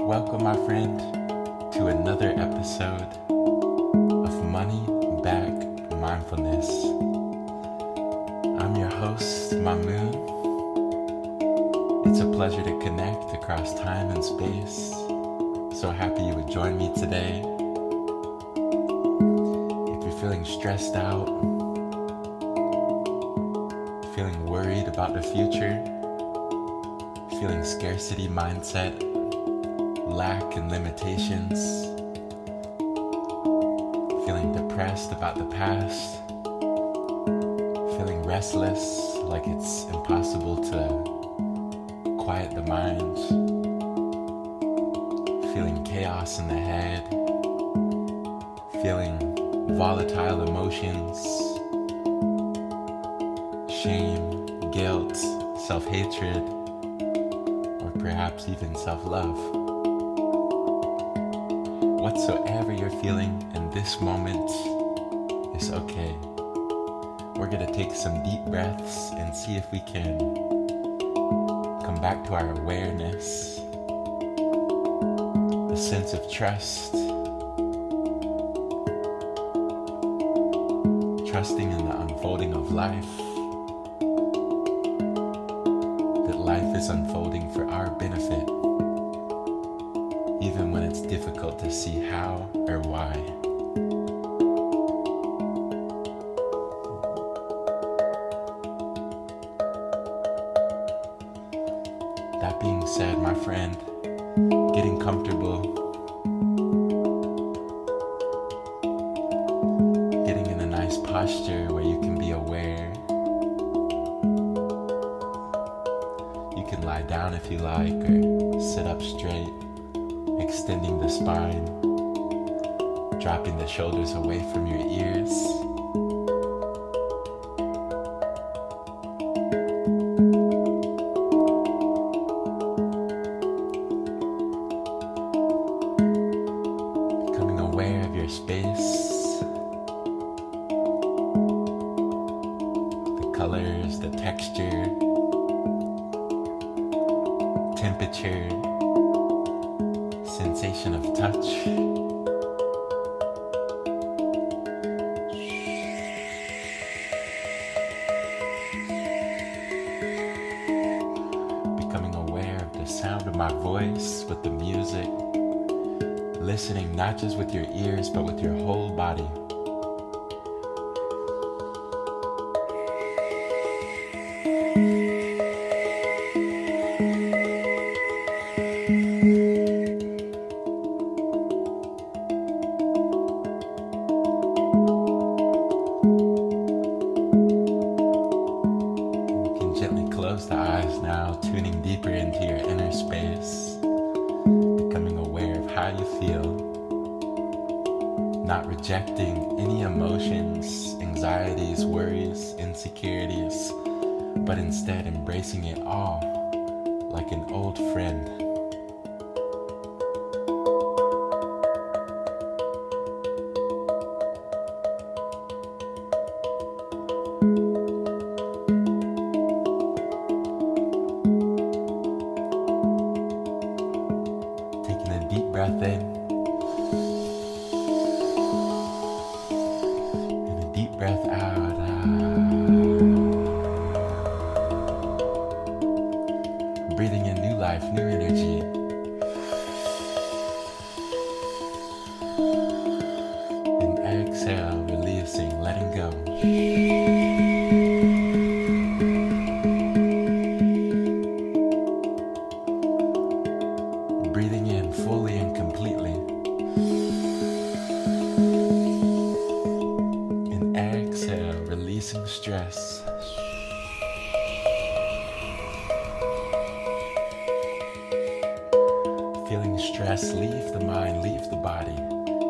Welcome, my friend, to another episode of Money Back Mindfulness. I'm your host, Mamoon. It's a pleasure to connect across time and space. So happy you would join me today. If you're feeling stressed out, feeling worried about the future, feeling scarcity mindset, lack and limitations, feeling depressed about the past, feeling restless, like it's impossible to quiet the mind, feeling chaos in the head, feeling volatile emotions, shame, guilt, self-hatred, or perhaps even self-love. Whatsoever you're feeling in this moment is okay. We're going to take some deep breaths and see if we can come back to our awareness, a sense of trust, trusting in the unfolding of life, that life is unfolding for our benefit, even when it's difficult to see how or why. That being said, my friend, getting comfortable, getting in a nice posture where you can be aware. You can lie down if you like, or sit up straight, extending the spine, dropping the shoulders away from your ears. Becoming aware of your space, the colors, the texture, temperature, sensation of touch. Becoming aware of the sound of my voice with the music. Listening not just with your ears, but with your whole body. Close the eyes now, tuning deeper into your inner space, becoming aware of how you feel, not rejecting any emotions, anxieties, worries, insecurities, but instead embracing it all like an old friend. breath in and a deep breath out. Breathing in new life, new energy. And exhale, releasing, letting go. Breathing in fully and completely. And exhale, releasing stress. Feeling stress leave the mind, leave the body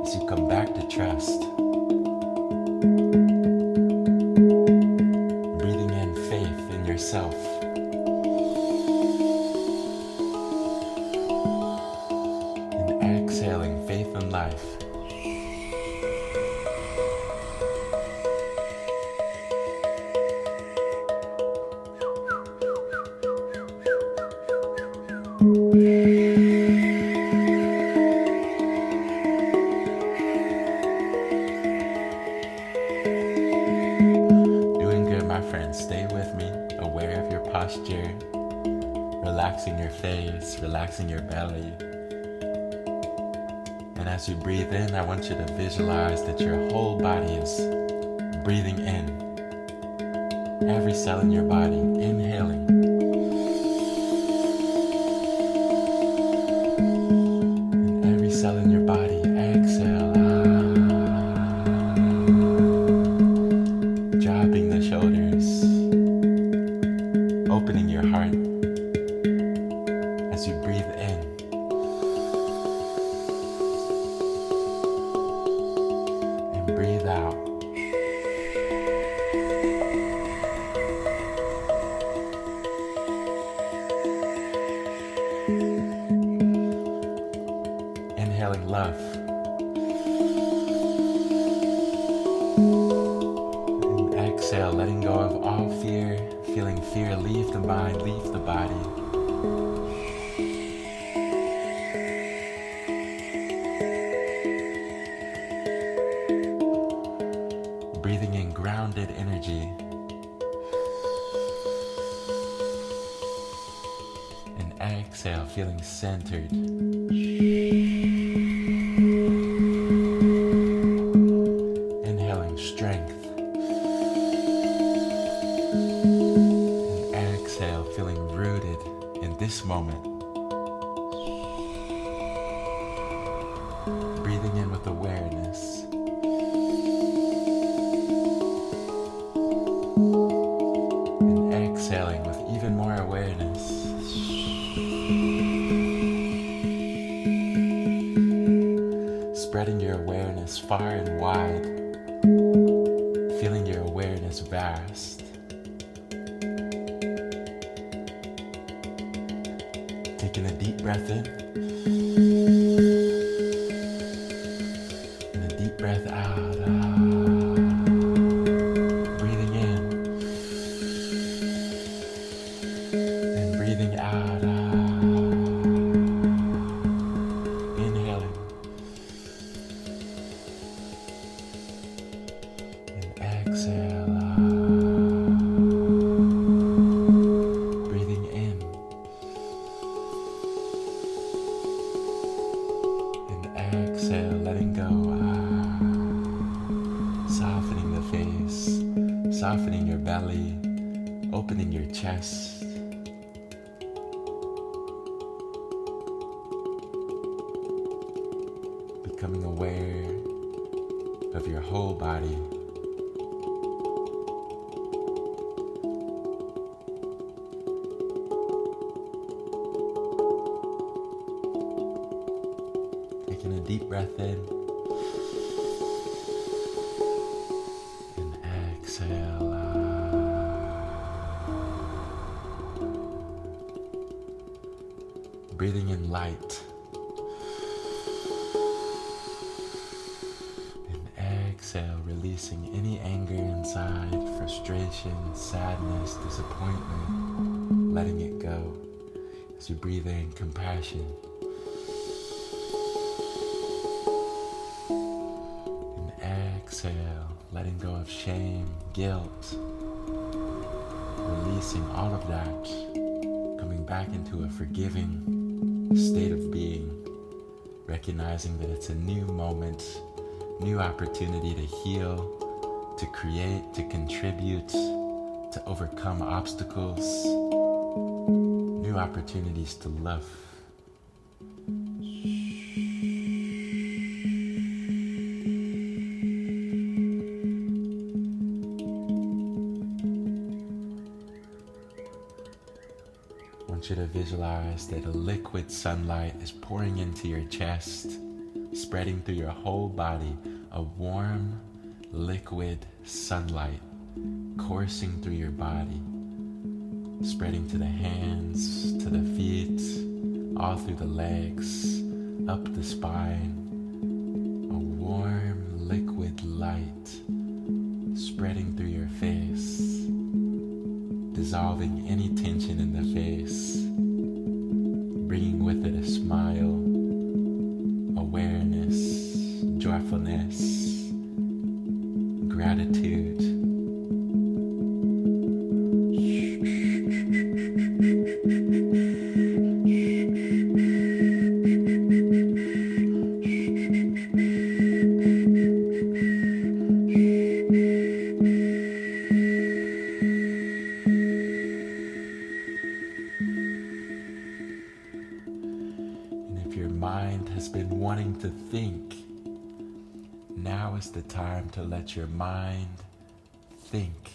as you come back to trust. Breathing in faith in yourself. And exhaling faith in life. Stay with me, aware of your posture, relaxing your face, relaxing your belly. And as you breathe in, I want you to visualize that your whole body is breathing in. Every cell in your body, inhaling. And every cell in your body, exhale. Dropping the shoulders. Opening your heart as you breathe in. And breathe out. Inhaling love. And exhale, letting go of all fear. Feeling fear leave the mind, leave the body. Breathing in grounded energy. And exhale, feeling centered. Inhaling strength. Feeling rooted in this moment. Breathing in with awareness. And exhaling with even more awareness. Spreading your awareness far and wide. Feeling your awareness vast. Taking a deep breath in and a deep breath out. Breathing in and breathing out. Inhaling and exhale. Breathing in. Exhale, letting go. Softening the face, softening your belly, opening your chest. Becoming aware of your whole body. Taking a deep breath in and exhale. Breathing in light and exhale, releasing any anger inside, frustration, sadness, disappointment, letting it go as you breathe in compassion. exhale, letting go of shame, guilt, releasing all of that, coming back into a forgiving state of being, recognizing that it's a new moment, new opportunity to heal, to create, to contribute, to overcome obstacles, new opportunities to love. I want you to visualize that a liquid sunlight is pouring into your chest, spreading through your whole body, a warm, liquid sunlight coursing through your body, spreading to the hands, to the feet, all through the legs, up the spine. A warm, liquid light spreading through your face, dissolving any tension in the face, bringing with it a smile, awareness, joyfulness, gratitude. If your mind has been wanting to think, now is the time to let your mind think.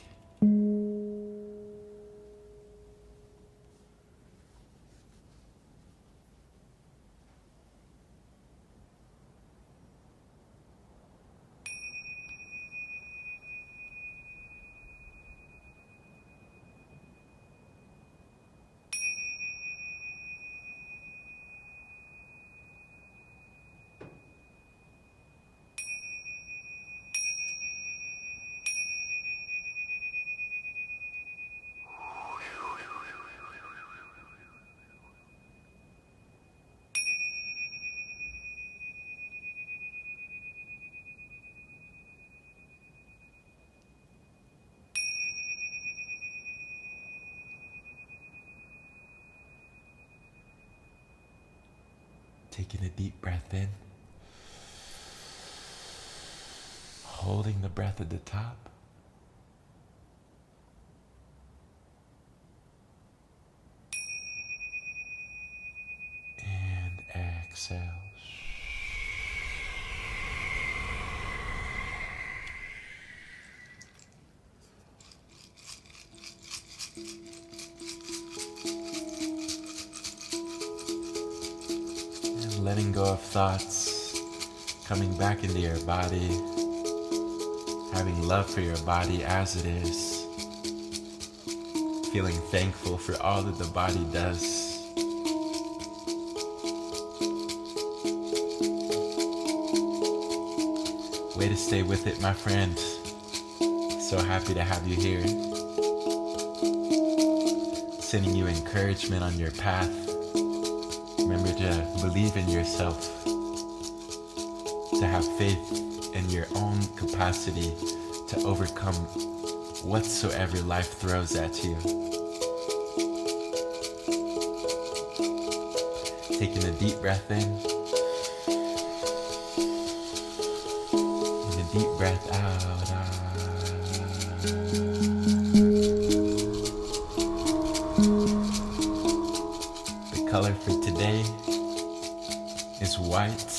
Taking a deep breath in, holding the breath at the top, and exhale. Letting go of thoughts, coming back into your body, having love for your body as it is, feeling thankful for all that the body does. Way to stay with it, my friend. So happy to have you here. Sending you encouragement on your path. Remember to believe in yourself, to have faith in your own capacity to overcome whatsoever life throws at you. Taking a deep breath in, and a deep breath out. Color for today is white.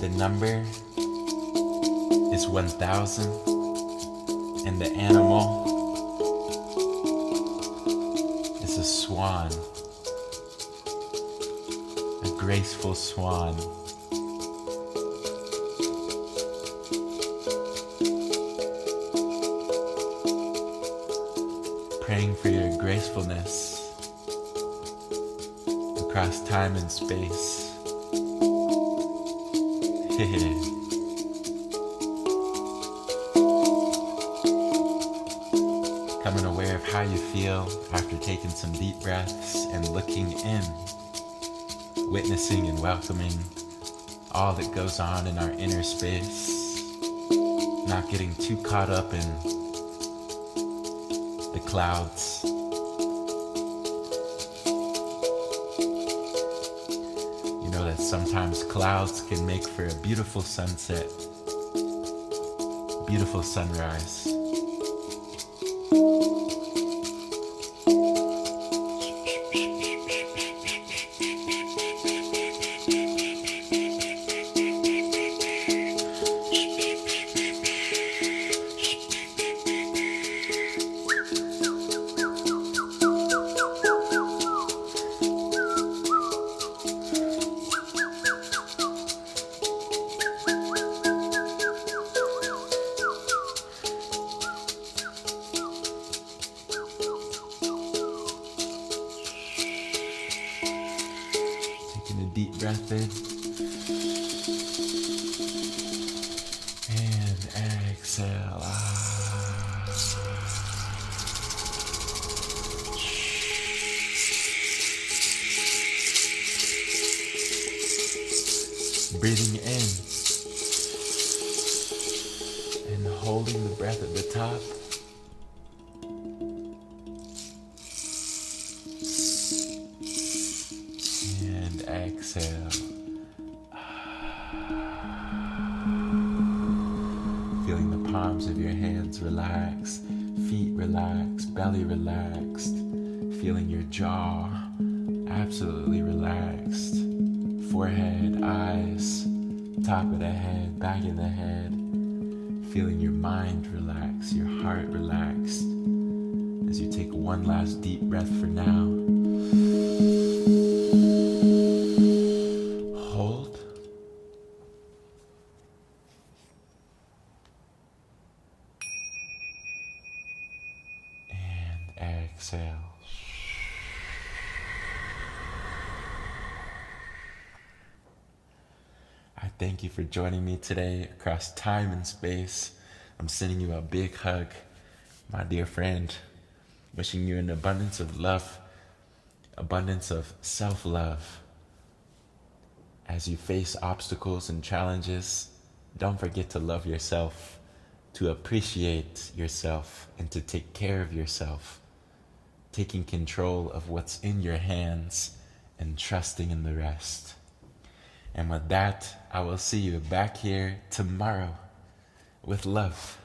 The number is 1000. And the animal is a swan. A graceful swan. Praying for your gracefulness across time and space. Becoming aware of how you feel after taking some deep breaths and looking in, witnessing and welcoming all that goes on in our inner space. not getting too caught up in the clouds. You know that sometimes clouds can make for a beautiful sunset, beautiful sunrise. Taking a deep breath in and exhale. Breathing in and holding the breath at the top. And exhale. Feeling the palms of your hands relax, feet relaxed, belly relaxed. Feeling your jaw absolutely relaxed. Forehead, eyes, top of the head, back of the head. Feeling your mind relax, your heart relaxed. As you take one last deep breath for now. Hold. And exhale. I thank you for joining me today across time and space. I'm sending you a big hug, my dear friend. Wishing you an abundance of love, abundance of self-love. As you face obstacles and challenges, don't forget to love yourself, to appreciate yourself, and to take care of yourself. Taking control of what's in your hands and trusting in the rest. And with that, I will see you back here tomorrow with love.